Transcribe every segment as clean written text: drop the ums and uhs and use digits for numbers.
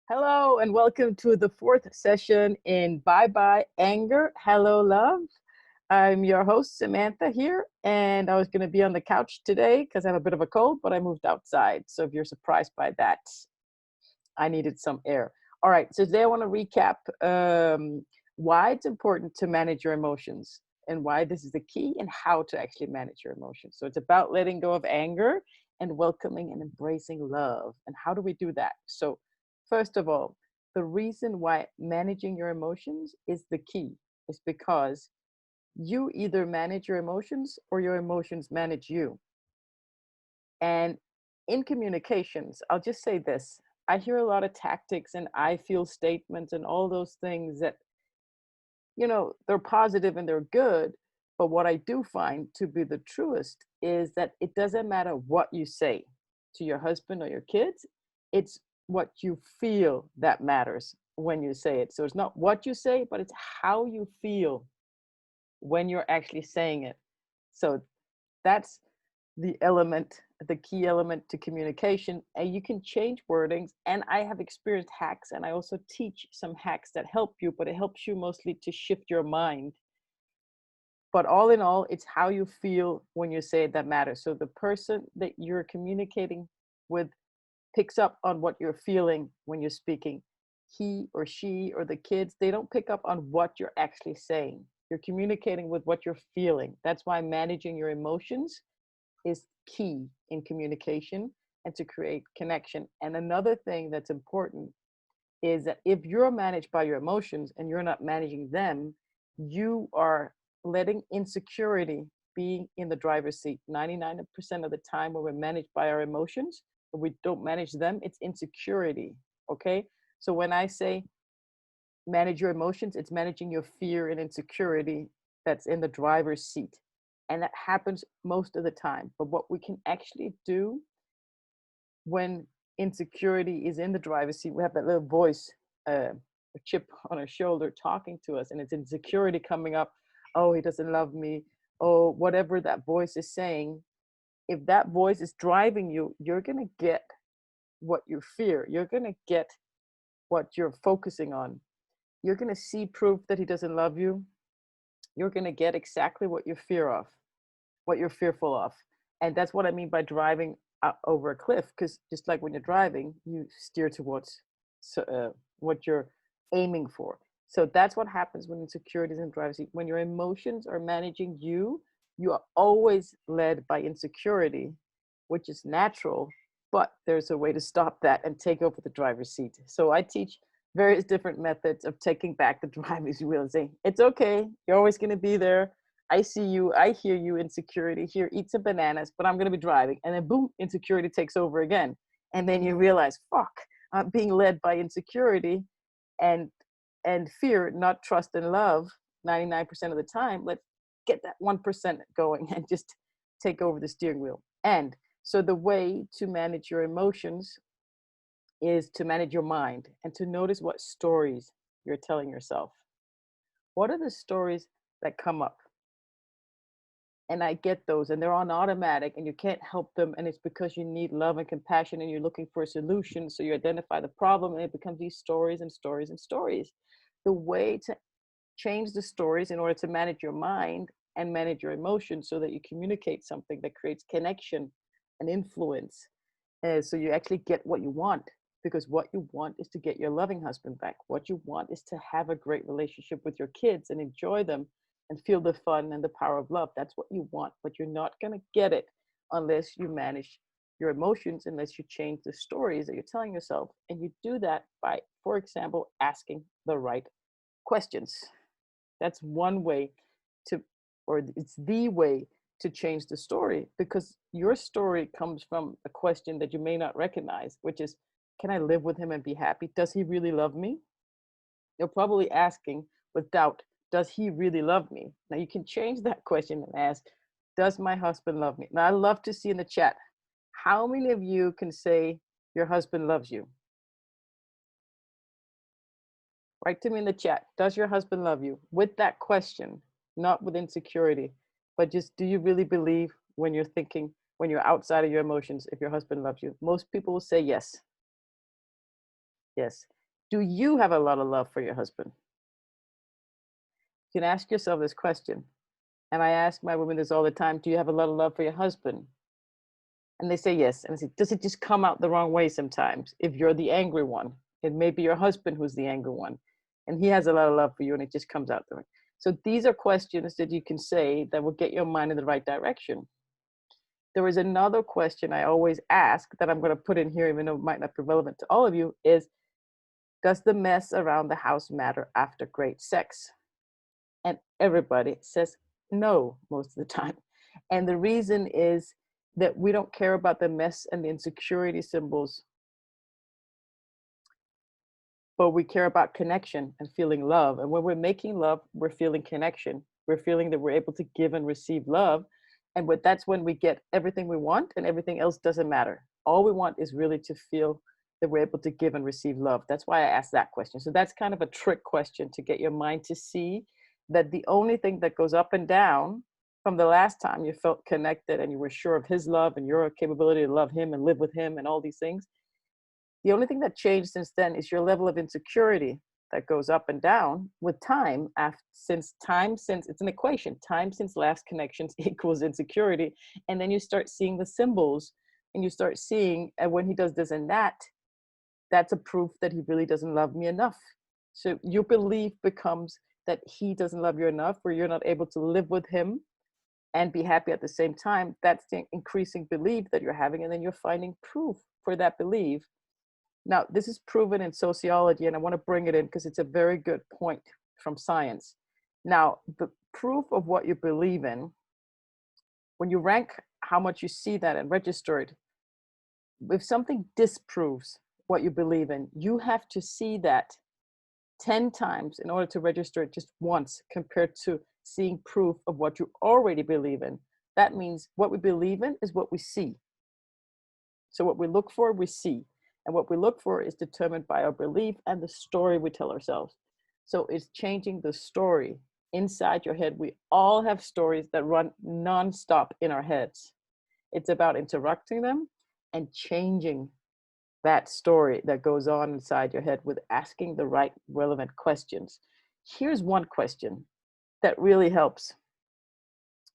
Hello and welcome to the fourth session in Bye Bye Anger, Hello Love. I'm your host, Samantha here, and I was going to be on the couch today because I have a bit of a cold, but I moved outside. So if you're surprised by that, I needed some air. All right, so today I want to recap why it's important to manage your emotions and why this is the key and how to actually manage your emotions. So it's about letting go of anger and welcoming and embracing love. And how do we do that? So first of all, the reason why managing your emotions is the key is because you either manage your emotions or your emotions manage you. And in communications, I'll just say this. I hear a lot of tactics and I feel statements and all those things that, they're positive and they're good. But what I do find to be the truest is that it doesn't matter what you say to your husband or your kids, it's what you feel that matters when you say it. So it's not what you say, but it's how you feel when you're actually saying it. So that's the key element to communication. And you can change wordings. And I have experienced hacks, and I also teach some hacks that help you, but it helps you mostly to shift your mind. But all in all, it's how you feel when you say it that matters. So the person that you're communicating with picks up on what you're feeling when you're speaking. He or she or the kids, they don't pick up on what you're actually saying. You're communicating with what you're feeling. That's why managing your emotions is key in communication and to create connection. And another thing that's important is that if you're managed by your emotions and you're not managing them, you are letting insecurity be in the driver's seat. 99% of the time when we're managed by our emotions, but we don't manage them, it's insecurity. Okay. So when I say manage your emotions, it's managing your fear and insecurity that's in the driver's seat. And that happens most of the time. But what we can actually do when insecurity is in the driver's seat, we have that little voice, a chip on our shoulder talking to us, and it's insecurity coming up. Oh, he doesn't love me. Oh, whatever that voice is saying. If that voice is driving you, you're going to get what you fear. You're going to get what you're focusing on. You're going to see proof that he doesn't love you. You're going to get exactly what you fear of, what you're fearful of. And that's what I mean by driving over a cliff, because just like when you're driving, you steer towards what you're aiming for. So that's what happens when insecurity is in the driver's seat. When your emotions are managing you, you are always led by insecurity, which is natural, but there's a way to stop that and take over the driver's seat. So I teach various different methods of taking back the driver's wheel and saying, it's okay, you're always going to be there. I see you, I hear you, insecurity. Here, eat some bananas, but I'm going to be driving. And then boom, insecurity takes over again. And then you realize, fuck, I'm being led by insecurity and fear, not trust and love 99% of the time. Let's get that 1% going and just take over the steering wheel. And so the way to manage your emotions is to manage your mind and to notice what stories you're telling yourself. What are the stories that come up? And I get those, and they're on automatic, and you can't help them. And it's because you need love and compassion, and you're looking for a solution. So you identify the problem, and it becomes these stories and stories and stories. The way to change the stories in order to manage your mind and manage your emotions so that you communicate something that creates connection and influence. So you actually get what you want, because what you want is to get your loving husband back. What you want is to have a great relationship with your kids and enjoy them and feel the fun and the power of love. That's what you want, but you're not going to get it unless you manage your emotions, unless you change the stories that you're telling yourself. And you do that by, for example, asking the right questions. That's one way to, or it's the way to change the story, because your story comes from a question that you may not recognize, which is, can I live with him and be happy? Does he really love me? You're probably asking with doubt, does he really love me? Now you can change that question and ask, does my husband love me? Now I love to see in the chat, how many of you can say your husband loves you? Write to me in the chat. Does your husband love you? With that question, not with insecurity, but just, do you really believe when you're thinking, when you're outside of your emotions, if your husband loves you? Most people will say yes. Yes. Do you have a lot of love for your husband? You can ask yourself this question. And I ask my women this all the time. Do you have a lot of love for your husband? And they say yes. And I say, does it just come out the wrong way sometimes? If you're the angry one, it may be your husband who's the angry one, and he has a lot of love for you, and it just comes out the way. So these are questions that you can say that will get your mind in the right direction. There is another question I always ask that I'm going to put in here, even though it might not be relevant to all of you, is, does the mess around the house matter after great sex? And everybody says no most of the time. And the reason is that we don't care about the mess and the insecurity symbols, but we care about connection and feeling love. And when we're making love, we're feeling connection. We're feeling that we're able to give and receive love. And that's when we get everything we want, and everything else doesn't matter. All we want is really to feel that we're able to give and receive love. That's why I asked that question. So that's kind of a trick question to get your mind to see that the only thing that goes up and down from the last time you felt connected and you were sure of his love and your capability to love him and live with him and all these things, the only thing that changed since then is your level of insecurity that goes up and down with time. Since it's an equation, time since last connections equals insecurity. And then you start seeing the symbols, and you start seeing, and when he does this and that, that's a proof that he really doesn't love me enough. So your belief becomes that he doesn't love you enough, or you're not able to live with him and be happy at the same time. That's the increasing belief that you're having. And then you're finding proof for that belief. Now, this is proven in sociology, and I want to bring it in because it's a very good point from science. Now, the proof of what you believe in, when you rank how much you see that and register it, if something disproves what you believe in, you have to see that 10 times in order to register it just once, compared to seeing proof of what you already believe in. That means what we believe in is what we see. So what we look for, we see. And what we look for is determined by our belief and the story we tell ourselves. So it's changing the story inside your head. We all have stories that run nonstop in our heads. It's about interrupting them and changing that story that goes on inside your head with asking the right relevant questions. Here's one question that really helps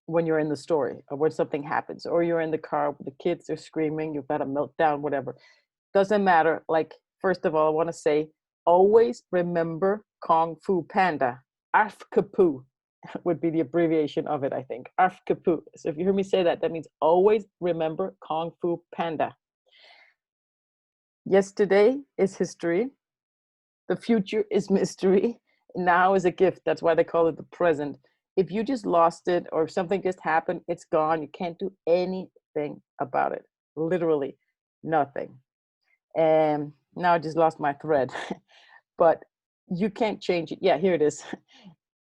when you're in the story, or when something happens, or you're in the car with the kids are screaming, you've got a meltdown, whatever. Doesn't matter. Like, first of all, I want to say, always remember Kung Fu Panda. ARF-KAPOO would be the abbreviation of it, I think. ARF-KAPOO. So if you hear me say that, that means always remember Kung Fu Panda. Yesterday is history. The future is mystery. Now is a gift. That's why they call it the present. If you just lost it, or if something just happened, it's gone. You can't do anything about it. Literally nothing. And now I just lost my thread. But you can't change it. Yeah, here it is.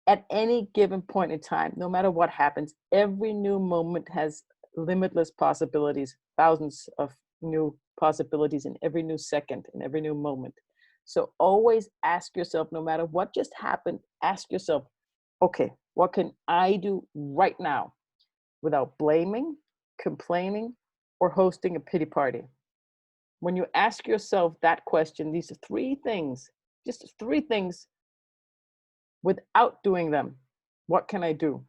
At any given point in time, no matter what happens, every new moment has limitless possibilities, thousands of new possibilities in every new second, in every new moment. So always ask yourself, no matter what just happened, ask yourself, okay, what can I do right now without blaming, complaining, or hosting a pity party? When you ask yourself that question, these are three things, just three things, without doing them, what can I do?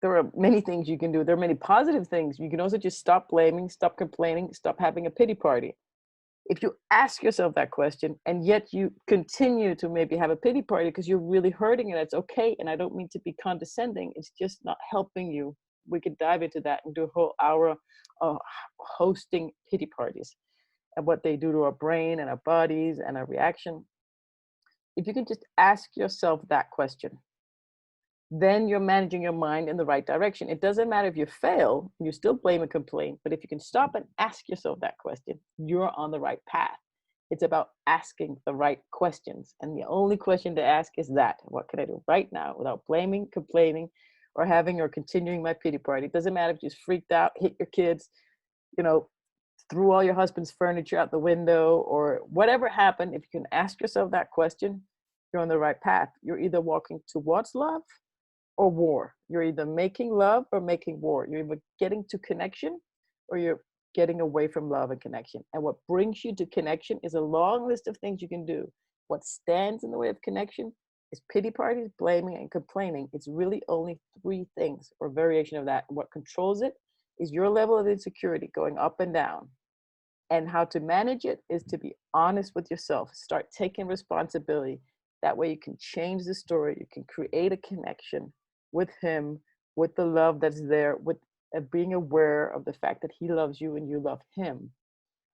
There are many things you can do. There are many positive things. You can also just stop blaming, stop complaining, stop having a pity party. If you ask yourself that question, and yet you continue to maybe have a pity party because you're really hurting, and it's okay. And I don't mean to be condescending. It's just not helping you. We could dive into that and do a whole hour of hosting pity parties and what they do to our brain and our bodies and our reaction. If you can just ask yourself that question, then you're managing your mind in the right direction. It doesn't matter if you fail, you still blame and complain. But if you can stop and ask yourself that question, you're on the right path. It's about asking the right questions. And the only question to ask is that, what can I do right now without blaming, complaining, or having or continuing my pity party? It doesn't matter if you just freaked out, hit your kids, threw all your husband's furniture out the window, or whatever happened. If you can ask yourself that question, you're on the right path. You're either walking towards love or war. You're either making love or making war. You're either getting to connection or you're getting away from love and connection. And what brings you to connection is a long list of things you can do. What stands in the way of connection is pity parties, blaming, and complaining. It's really only 3 things or variation of that. And what controls it is your level of insecurity going up and down. And how to manage it is to be honest with yourself. Start taking responsibility. That way you can change the story. You can create a connection with him, with the love that's there, with being aware of the fact that he loves you and you love him,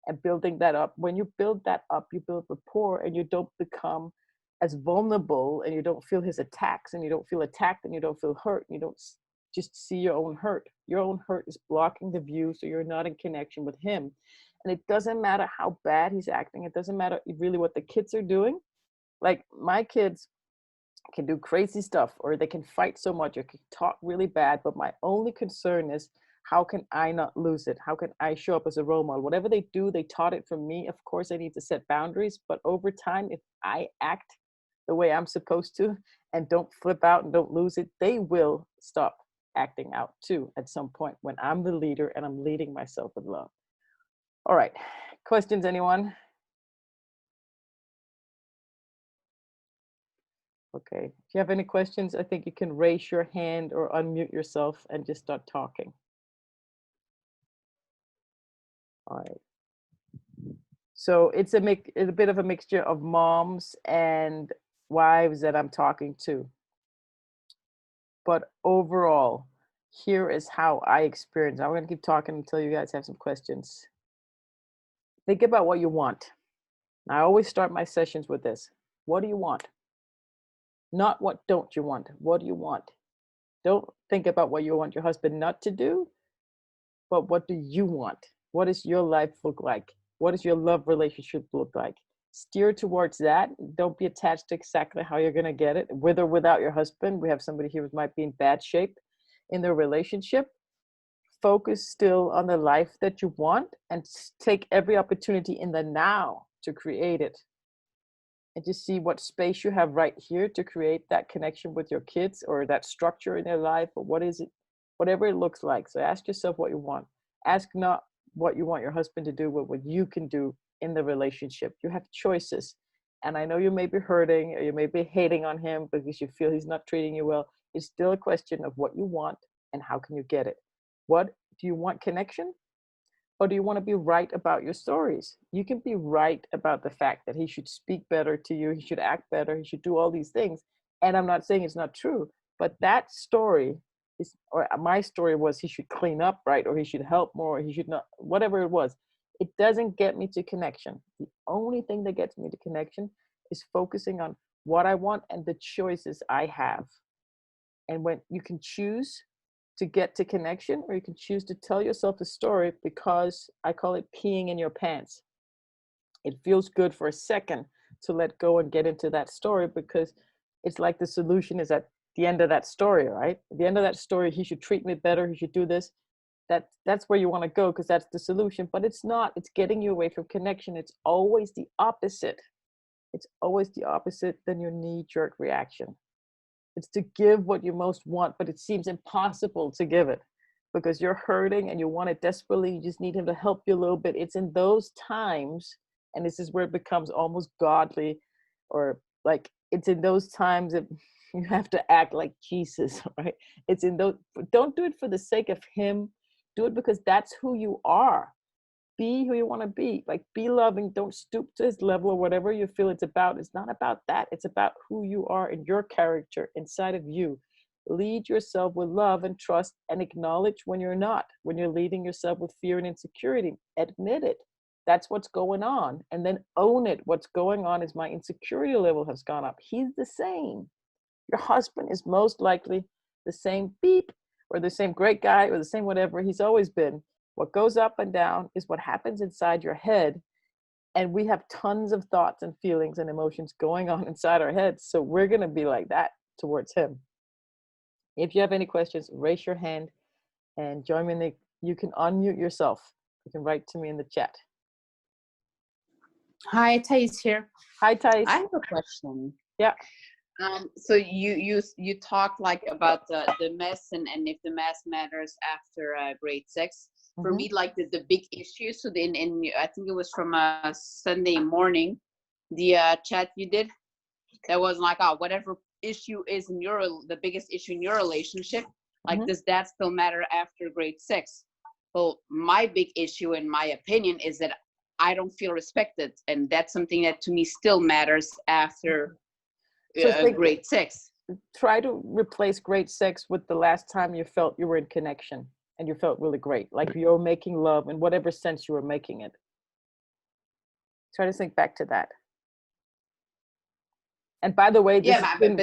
and building that up. When you build that up, you build rapport, and you don't become as vulnerable, and you don't feel his attacks, and you don't feel attacked, and you don't feel hurt, and you don't just see your own hurt. Your own hurt is blocking the view, so you're not in connection with him. And it doesn't matter how bad he's acting. It doesn't matter really what the kids are doing. Like my kids can do crazy stuff, or they can fight so much, or can talk really bad. But my only concern is, how can I not lose it? How can I show up as a role model? Whatever they do, they taught it from me. Of course, I need to set boundaries. But over time, if I act the way I'm supposed to and don't flip out and don't lose it, they will stop acting out too at some point, when I'm the leader and I'm leading myself with love. All right. Questions, anyone? Okay. If you have any questions, I think you can raise your hand or unmute yourself and just start talking. All right. So it's a bit of a mixture of moms and wives that I'm talking to. But overall, here is how I experience. I'm going to keep talking until you guys have some questions. Think about what you want. I always start my sessions with this. What do you want? Not what don't you want. What do you want? Don't think about what you want your husband not to do, but what do you want? What does your life look like? What does your love relationship look like? Steer towards that. Don't be attached to exactly how you're going to get it, with or without your husband. We have somebody here who might be in bad shape in their relationship. Focus still on the life that you want, and take every opportunity in the now to create it. And just see what space you have right here to create that connection with your kids, or that structure in their life, or what is it, whatever it looks like. So ask yourself what you want. Ask not what you want your husband to do, but what you can do in the relationship. You have choices. And I know you may be hurting, or you may be hating on him because you feel he's not treating you well. It's still a question of what you want and how can you get it. What do you want? Connection? Or do you want to be right about your stories? You can be right about the fact that he should speak better to you, he should act better, he should do all these things. And I'm not saying it's not true, but that story is, or my story was, he should clean up, right? Or he should help more, or he should not, whatever it was. It doesn't get me to connection. The only thing that gets me to connection is focusing on what I want and the choices I have. And when you can choose to get to connection, or you can choose to tell yourself the story, because I call it peeing in your pants. It feels good for a second to let go and get into that story, because it's like the solution is at the end of that story, right? At the end of that story, he should treat me better, he should do this. That's where you want to go, because that's the solution. But it's not. It's getting you away from connection. It's always the opposite. It's always the opposite than your knee-jerk reaction. It's to give what you most want, but it seems impossible to give it because you're hurting and you want it desperately. You just need him to help you a little bit. It's in those times, and this is where it becomes almost godly, or like it's in those times that you have to act like Jesus, right? It's in those, don't do it for the sake of him. Do it because that's who you are. Be who you want to be. Like, be loving. Don't stoop to his level, or whatever you feel it's about. It's not about that. It's about who you are and your character inside of you. Lead yourself with love and trust, and acknowledge when you're not, when you're leading yourself with fear and insecurity. Admit it. That's what's going on. And then own it. What's going on is my insecurity level has gone up. He's the same. Your husband is most likely the same beep, or the same great guy, or the same whatever he's always been. What goes up and down is what happens inside your head. And we have tons of thoughts and feelings and emotions going on inside our heads. So we're going to be like that towards him. If you have any questions, raise your hand and join me you can unmute yourself. You can write to me in the chat. Hi, Thais here. Hi, Thais. I have a question. Yeah. So you talked like about the mess and if the mess matters after grade 6. for me, like the big issue. So then, I think it was from a Sunday morning, the chat you did. That was like, oh, whatever issue is in the biggest issue in your relationship, like, does that still matter after grade 6? Well, my big issue, in my opinion, is that I don't feel respected, and that's something that to me still matters after grade 6. Try to replace grade 6 with the last time you felt you were in connection and you felt really great, like you're making love in whatever sense you were making it. Try to think back to that. And by the way, this has been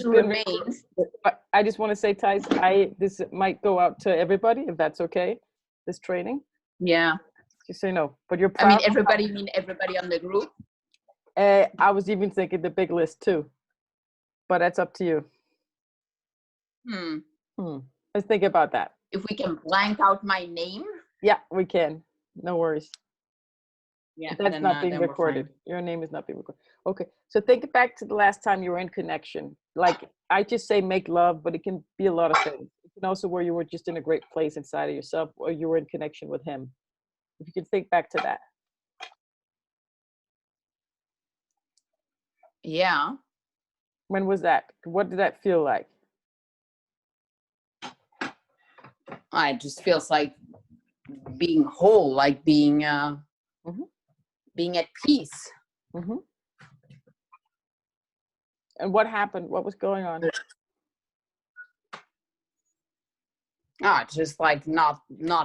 remains. I just want to say, Thais, this might go out to everybody, if that's okay, this training. Yeah. Just so you know, but you're proud. Everybody on the group? I was even thinking the big list too, but that's up to you. Let's think about that. If we can blank out my name? Yeah, we can. No worries. Yeah, that's not being recorded. Your name is not being recorded. Okay, so think back to the last time you were in connection. Like, I just say make love, but it can be a lot of things. It can also where you were just in a great place inside of yourself, or you were in connection with him. If you can think back to that. Yeah. When was that? What did that feel like? It just feels like being whole, like being being at peace. And what happened? What was going on? Just like not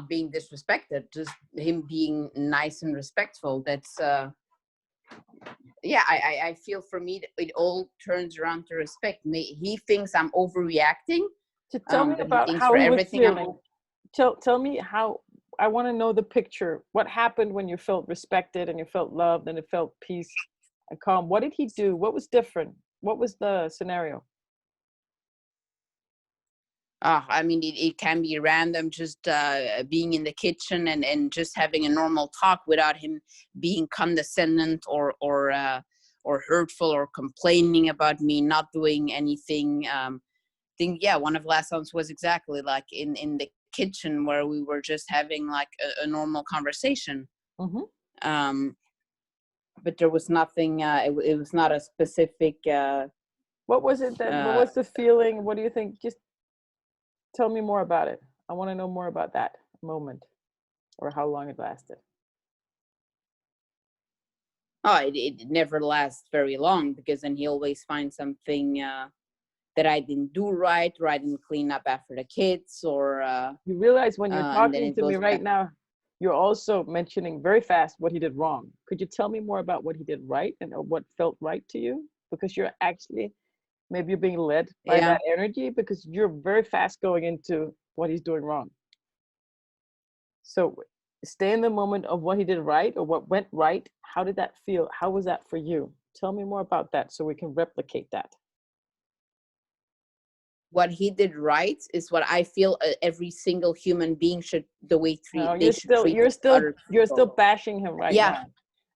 being disrespected, just him being nice and respectful. That's I feel for me it all turns around to respect. He thinks I'm overreacting. So tell me about how he was feeling. Tell me how. I want to know the picture. What happened when you felt respected and you felt loved and it felt peace and calm? What did he do? What was different? What was the scenario? I mean, it can be random, just being in the kitchen and just having a normal talk without him being condescending or hurtful or complaining about me not doing anything. I think, one of the last ones was exactly like in the kitchen where we were just having like a normal conversation. But there was nothing, it was not a specific... what was it that, what was the feeling? What do you think? Just tell me more about it. I want to know more about that moment or how long it lasted. It never lasts very long, because then he always finds something that I didn't do right, or I didn't clean up after the kids, or... you realize when you're talking to me right now, you're also mentioning very fast what he did wrong. Could you tell me more about what he did right and what felt right to you? Because you're actually, maybe you're being led by that energy, because you're very fast going into what he's doing wrong. So stay in the moment of what he did right or what went right. How did that feel? How was that for you? Tell me more about that so we can replicate that. What he did right is what I feel every single human being should, the way treat. No, you're still bashing him right now,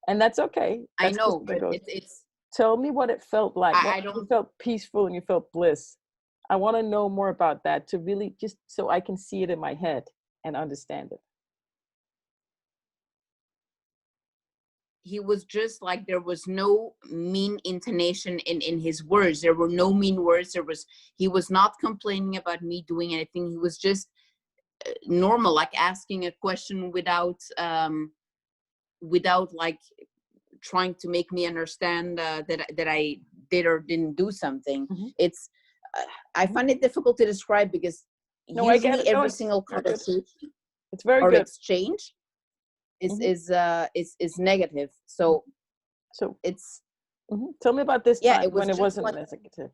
and that's okay. That's I know, but it's. Tell me what it felt like. You felt peaceful and you felt bliss. I want to know more about that, to really just so I can see it in my head and understand it. He was just like, there was no mean intonation in his words. There were no mean words. He was not complaining about me doing anything. He was just normal, like asking a question without like trying to make me understand that I did or didn't do something. It's I find it difficult to describe, because usually every single conversation, it's very good exchange is negative. So it's tell me about this time when it wasn't like, negative.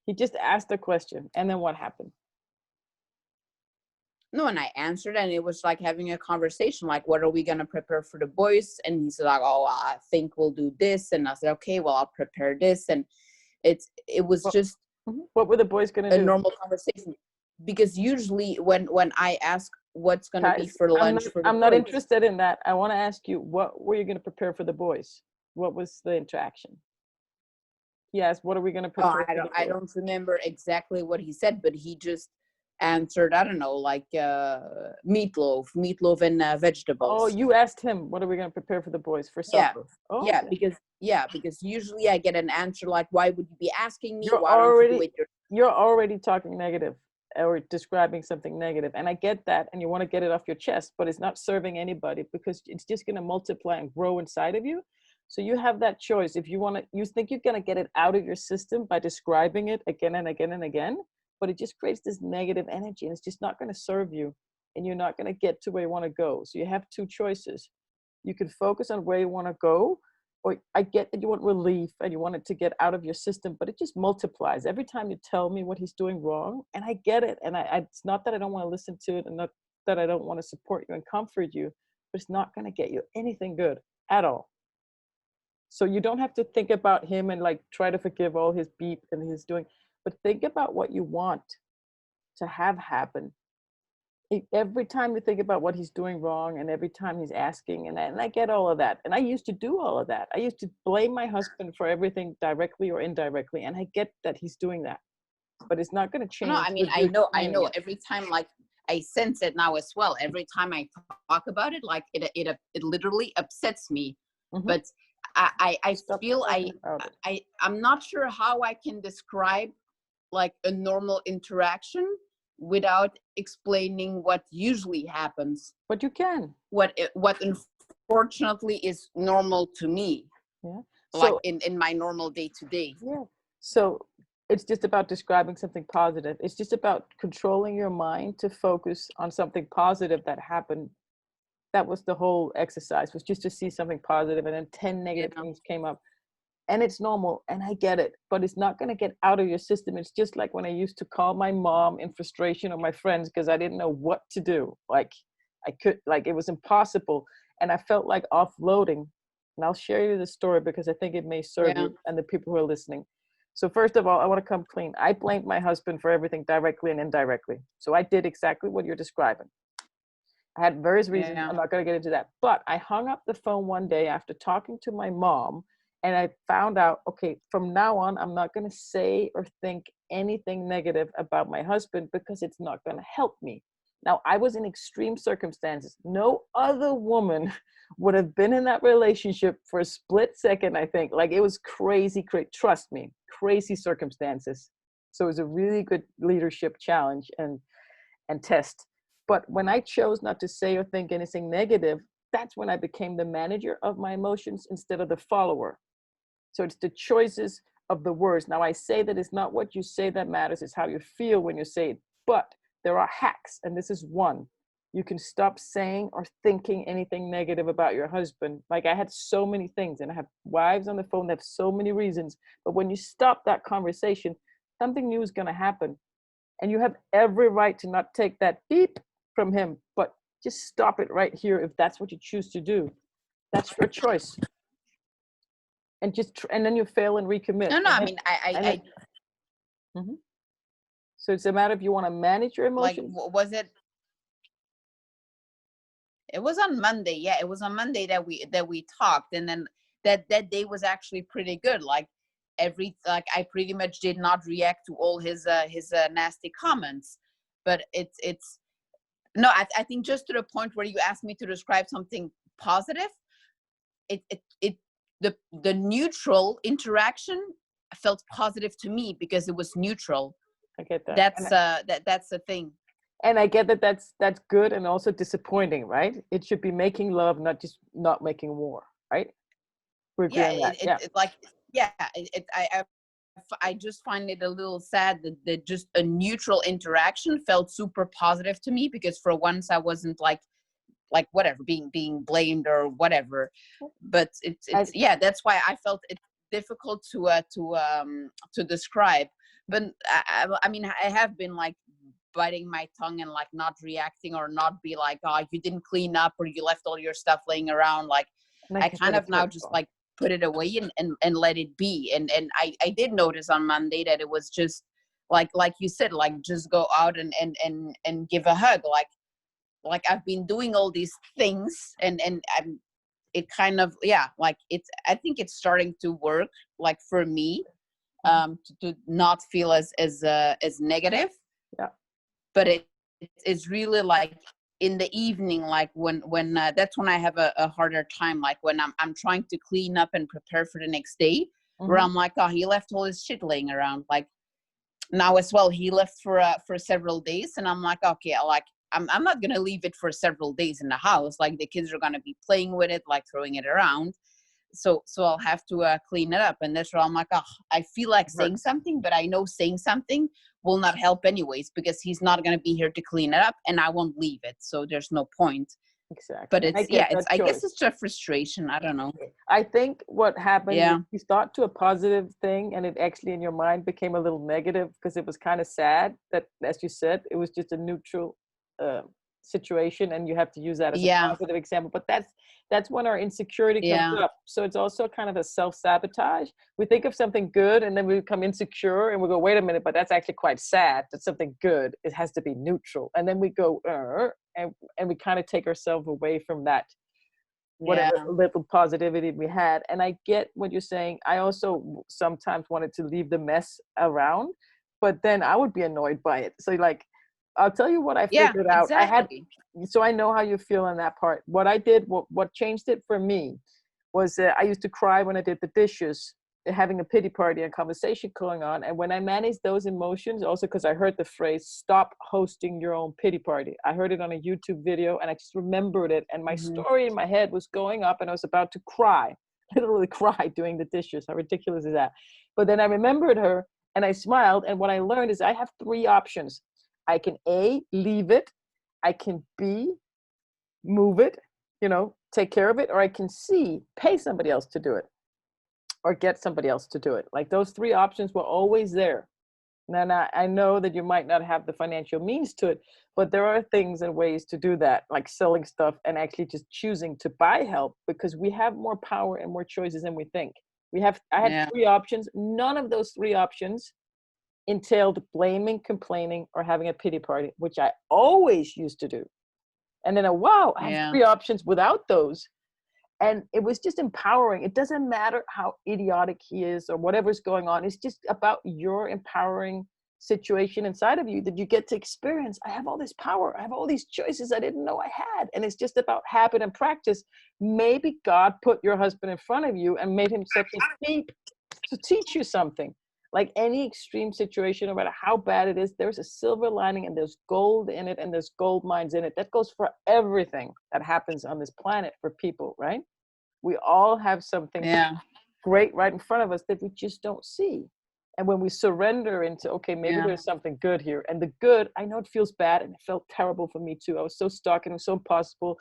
He just asked a question, and then what happened? No, and I answered, and it was like having a conversation, like, what are we going to prepare for the boys? And he's like, oh, I think we'll do this. And I said, okay, well, I'll prepare this. And it was just what were the boys going to do? A normal conversation. Because usually when I ask what's going to be for lunch for the boys, I'm not interested in that. I want to ask you, what were you going to prepare for the boys? What was the interaction? He asked, what are we going to prepare? I don't remember exactly what he said, but he just answered, I don't know, like meatloaf and Oh, vegetables. you asked him, what are we going to prepare for the boys for Yeah, supper? Oh, yeah, okay. because usually I get an answer like, why would you be asking me? You're Why don't you do already it yourself? you're already talking negative or describing something negative, and I get that, and you want to get it off your chest, but it's not serving anybody because it's just going to multiply and grow inside of you. So you have that choice. If you want to, you think you're going to get it out of your system by describing it again and again and again, but it just creates this negative energy, and it's just not going to serve you, and you're not going to get to where you want to go. So you have two choices. You can focus on where you want to go, or I get that you want relief and you want it to get out of your system, but it just multiplies every time you tell me what he's doing wrong. And I get it. And it's not that I don't want to listen to it, and not that I don't want to support you and comfort you, but it's not going to get you anything good at all. So you don't have to think about him and like try to forgive all his beep and his doing, but think about what you want to have happen. Every time you think about what he's doing wrong, and every time he's asking, and I get all of that, and I used to do all of that. I used to blame my husband for everything directly or indirectly, and I get that he's doing that, but it's not going to No, change I mean, with you I explaining know. it. Every time, like, I sense it now as well. Every time I talk about it, like, it literally upsets me. Hmm. But I Stop feel talking about it. I'm not sure how I can describe like a normal interaction without explaining what usually happens. But you can. What unfortunately is normal to me, Yeah. like So in my normal day to day. yeah. So it's just about describing something positive. It's just about controlling your mind to focus on something positive that happened. That was the whole exercise, was just to see something positive, and then 10 Yeah. negative things came up. And it's normal, and I get it, but it's not going to get out of your system. It's just like when I used to call my mom in frustration, or my friends, because I didn't know what to do. Like it was impossible, and I felt like offloading. And I'll share you the story because I think it may serve Yeah. you and the people who are listening. So first of all, I want to come clean. I blamed my husband for everything directly and indirectly. So I did exactly what you're describing. I had various reasons. Yeah. I'm not going to get into that. But I hung up the phone one day after talking to my mom, and I found out, okay, from now on, I'm not going to say or think anything negative about my husband because it's not going to help me. Now, I was in extreme circumstances. No other woman would have been in that relationship for a split second, I think. Like, it was crazy, trust me, crazy circumstances. So it was a really good leadership challenge and test. But when I chose not to say or think anything negative, that's when I became the manager of my emotions instead of the follower. So it's the choices of the words. Now, I say that it's not what you say that matters, it's how you feel when you say it. But there are hacks, and this is one. You can stop saying or thinking anything negative about your husband. Like, I had so many things, and I have wives on the phone that have so many reasons. But when you stop that conversation, something new is going to happen. And you have every right to not take that beep from him, but just stop it right here if that's what you choose to do. That's your choice. And and then you fail and recommit. No, I mean, And then, mhm. So it's a matter if you want to manage your like, emotions. was it? It was on Monday. Yeah, it was on Monday that we talked, and then that day was actually pretty good. Like, I pretty much did not react to all his nasty comments, but it's no. I think just to the point where you asked me to describe something positive, it the neutral interaction felt positive to me because it was neutral. I get that. That's the thing. And I get that that's good and also disappointing, right? It should be making love, not just not making war, right? We agree Yeah, on that. Yeah. it like, yeah, I just find it a little sad that just a neutral interaction felt super positive to me, because for once I wasn't like whatever, being blamed or whatever. But it's As, yeah, that's why I felt it difficult to describe. But I mean, I have been like biting my tongue and like not reacting, or not be like, oh, you didn't clean up, or you left all your stuff laying around. Like, I like you said, kind of it's now just hurtful. like put it away and let it be. And I did notice on Monday that it was just like you said, like, just go out and give a hug. Like I've been doing all these things, and I'm it kind of, yeah, like, I think it's starting to work, like, for me, Mhm. to not feel as negative. Yeah. but it's really like in the evening, like when that's when I have a harder time, like when I'm trying to clean up and prepare for the next day, where I'm like, oh, he left all his shit laying around. Like now as well, he left for several days, and I'm like, okay, I'm not gonna leave it for several days in the house. Like the kids are gonna be playing with it, like throwing it around. So I'll have to clean it up. And that's where I'm like, oh, I feel like saying something, but I know saying something will not help anyways, because he's not going to be here to clean it up, and I won't leave it. So there's no point. Exactly. But it's, I guess it's just frustration. I don't know. I think what happened, Yeah. you thought to a positive thing, and it actually in your mind became a little negative, because it was kind of sad that, as you said, it was just a neutral situation, and you have to use that as a positive example. But that's when our insecurity comes up. So it's also kind of a self-sabotage. We think of something good, and then we become insecure, and we go, wait a minute, but that's actually quite sad. That's something good. It has to be neutral. And then we go, and we kind of take ourselves away from that, whatever little positivity we had. And I get what you're saying. I also sometimes wanted to leave the mess around, but then I would be annoyed by it. So like, I'll tell you what I figured out. Exactly. So I know how you feel on that part. What I did, what changed it for me was I used to cry when I did the dishes, having a pity party and conversation going on. And when I managed those emotions, also because I heard the phrase, stop hosting your own pity party. I heard it on a YouTube video, and I just remembered it. And my story in my head was going up, and I was about to cry, literally cry doing the dishes. How ridiculous is that? But then I remembered her, and I smiled. And what I learned is I have 3 options. I can A, leave it. I can B, move it, take care of it. Or I can C, pay somebody else to do it, or get somebody else to do it. Like those 3 options were always there. Now, I know that you might not have the financial means to it, but there are things and ways to do that, like selling stuff and actually just choosing to buy help, because we have more power and more choices than we think. I had 3 options. None of those 3 options entailed blaming, complaining, or having a pity party, which I always used to do. And then, wow, I have 3 options without those. And it was just empowering. It doesn't matter how idiotic he is or whatever's going on. It's just about your empowering situation inside of you that you get to experience. I have all this power. I have all these choices I didn't know I had. And it's just about habit and practice. Maybe God put your husband in front of you and made him such a deep to teach you something. Like any extreme situation, no matter how bad it is, there's a silver lining, and there's gold in it, and there's gold mines in it. That goes for everything that happens on this planet for people, right? We all have something great right in front of us that we just don't see. And when we surrender into, okay, maybe there's something good here. And the good, I know it feels bad, and it felt terrible for me too. I was so stuck, and it was so impossible.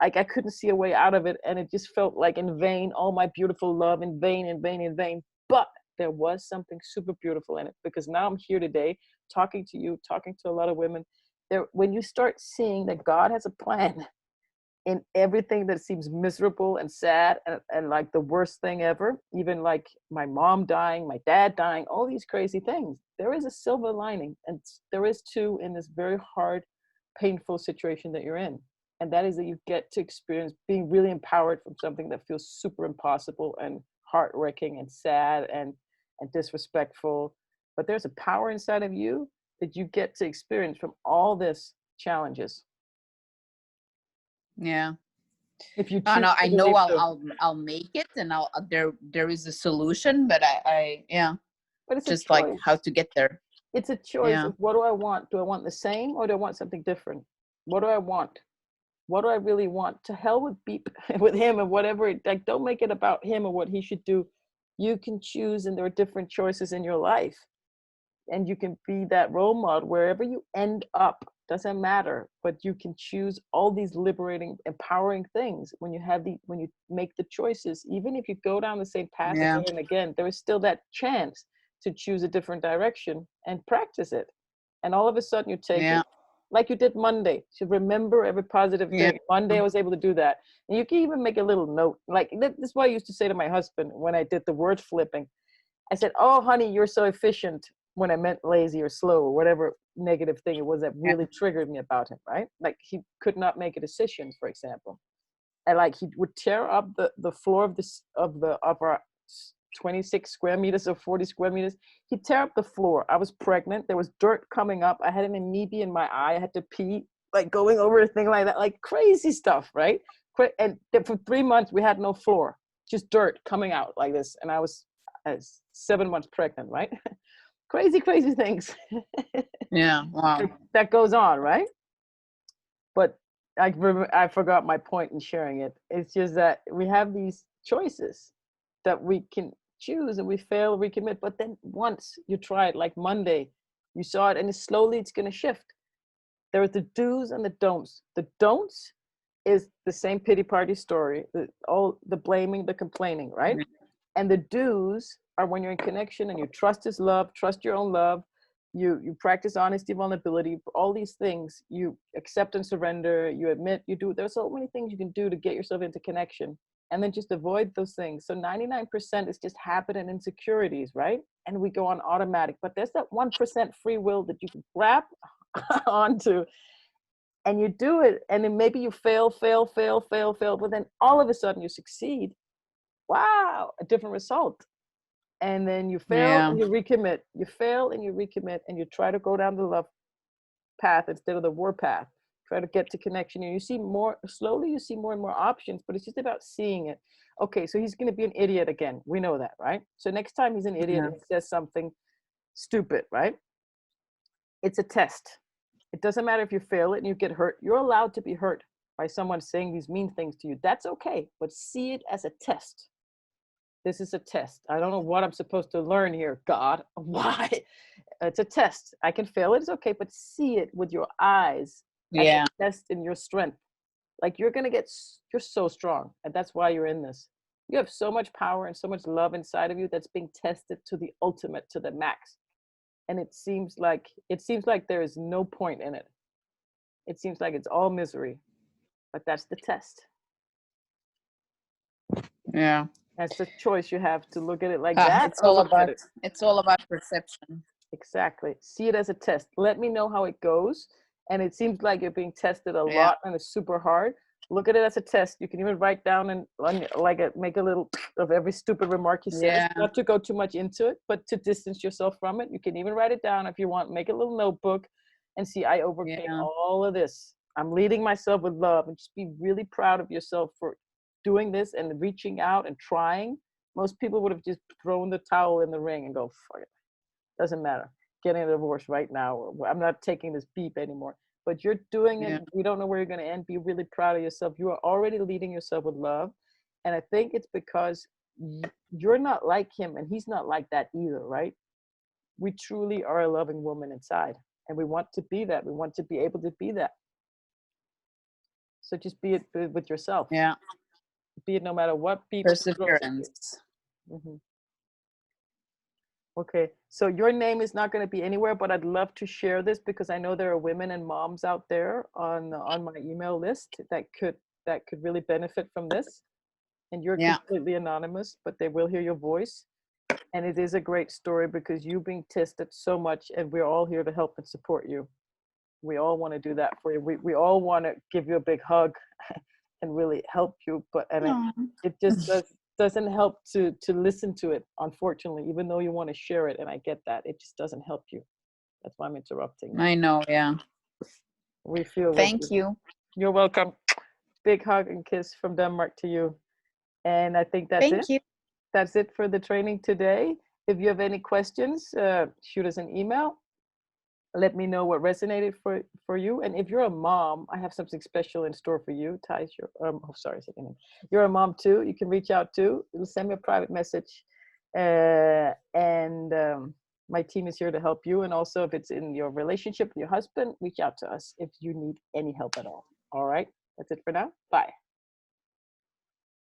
Like I couldn't see a way out of it. And it just felt like in vain, all my beautiful love, in vain, in vain, in vain. But there was something super beautiful in it, because now I'm here today talking to you, talking to a lot of women. When you start seeing that God has a plan in everything that seems miserable and sad and like the worst thing ever, even like my mom dying, my dad dying, all these crazy things, there is a silver lining. And there is too in this very hard, painful situation that you're in. And that is that you get to experience being really empowered from something that feels super impossible and heart-wrenching and sad and disrespectful. But there's a power inside of you that you get to experience from all this challenges. Yeah. If you I know I'll make it, and there is a solution, but but it's just like how to get there. It's a choice of what do I want? Do I want the same, or do I want something different? What do I want? What do I really want? To hell with beep with him and whatever. Like, don't make it about him or what he should do. You can choose, and there are different choices in your life. And you can be that role model wherever you end up. Doesn't matter, but you can choose all these liberating, empowering things when you make the choices. Even if you go down the same path again and again, there is still that chance to choose a different direction and practice it. And all of a sudden you take it, like you did Monday, to remember every positive thing. Monday I was able to do that. And you can even make a little note. Like, this is what I used to say to my husband when I did the word flipping. I said, oh, honey, you're so efficient, when I meant lazy or slow or whatever negative thing it was that really triggered me about him, right? Like, he could not make a decision, for example. And like, he would tear up the floor of our 26 square meters or 40 square meters. He'd tear up the floor. I was pregnant. There was dirt coming up. I had an amoeba in my eye. I had to pee, like going over a thing like that, like crazy stuff, right? And for 3 months, we had no floor, just dirt coming out like this. And I was 7 months pregnant, right? Crazy, crazy things. Yeah. Wow. That goes on, right? But I forgot my point in sharing it. It's just that we have these choices that we can choose, and we fail, recommit. But then once you try it, like Monday, you saw it, and slowly it's going to shift. There are the do's and the don'ts. The don'ts is the same pity party story, all the blaming, the complaining, right? And the do's are when you're in connection and you trust his love, trust your own love, you practice honesty, vulnerability, all these things, you accept and surrender, you admit, you do. There's so many things you can do to get yourself into connection, and then just avoid those things. So 99% is just habit and insecurities, right? And we go on automatic, but there's that 1% free will that you can grab onto, and you do it, and then maybe you fail, but then all of a sudden you succeed. Wow, a different result. And then you fail and you recommit. You fail and you recommit, and you try to go down the love path instead of the war path. Try to get to connection, and you see more slowly. You see more and more options, but it's just about seeing it. Okay, so he's going to be an idiot again. We know that, right? So next time he's an idiot and he says something stupid, right? It's a test. It doesn't matter if you fail it and you get hurt. You're allowed to be hurt by someone saying these mean things to you. That's okay, but see it as a test. This is a test. I don't know what I'm supposed to learn here, God. Why? It's a test. I can fail it. It's okay, but see it with your eyes as a test in your strength. Like you're so strong, and that's why you're in this. You have so much power and so much love inside of you that's being tested to the ultimate, to the max. And it seems like there is no point in it. It seems like it's all misery, but that's the test. Yeah. That's the choice you have, to look at it like that. It's all about perception. Exactly. See it as a test. Let me know how it goes. And it seems like you're being tested a lot, and it's super hard. Look at it as a test. You can even write down and make a little of every stupid remark he says. Not to go too much into it, but to distance yourself from it. You can even write it down if you want. Make a little notebook and see, I overcame all of this. I'm leading myself with love, and just be really proud of yourself for doing this and reaching out and trying. Most people would have just thrown the towel in the ring and go, fuck it. Doesn't matter. Getting a divorce right now, or I'm not taking this beep anymore. But you're doing it. We don't know where you're going to end. Be really proud of yourself. You are already leading yourself with love. And I think it's because you're not like him, and he's not like that either, right? We truly are a loving woman inside, and we want to be that. We want to be able to be that. So just be it with yourself. Yeah. Be it no matter what. Perseverance. Mm-hmm. Okay, so your name is not going to be anywhere, but I'd love to share this because I know there are women and moms out there on my email list that could really benefit from this. And you're completely anonymous, but they will hear your voice. And it is a great story because you're being tested so much, and we're all here to help and support you. We all want to do that for you. We all want to give you a big hug and really help you, but it just doesn't help to listen to it, unfortunately, even though you want to share it, and I get that. It just doesn't help you. That's why I'm interrupting. I know, yeah. We feel Thank you. You're welcome. Big hug and kiss from Denmark to you. And I think that's it. Thank you. That's it for the training today. If you have any questions, shoot us an email. Let me know what resonated for you. And if you're a mom, I have something special in store for you. Thijs, you're a mom too. You can reach out too. Send me a private message. And my team is here to help you. And also if it's in your relationship with your husband, reach out to us if you need any help at all. All right. That's it for now. Bye.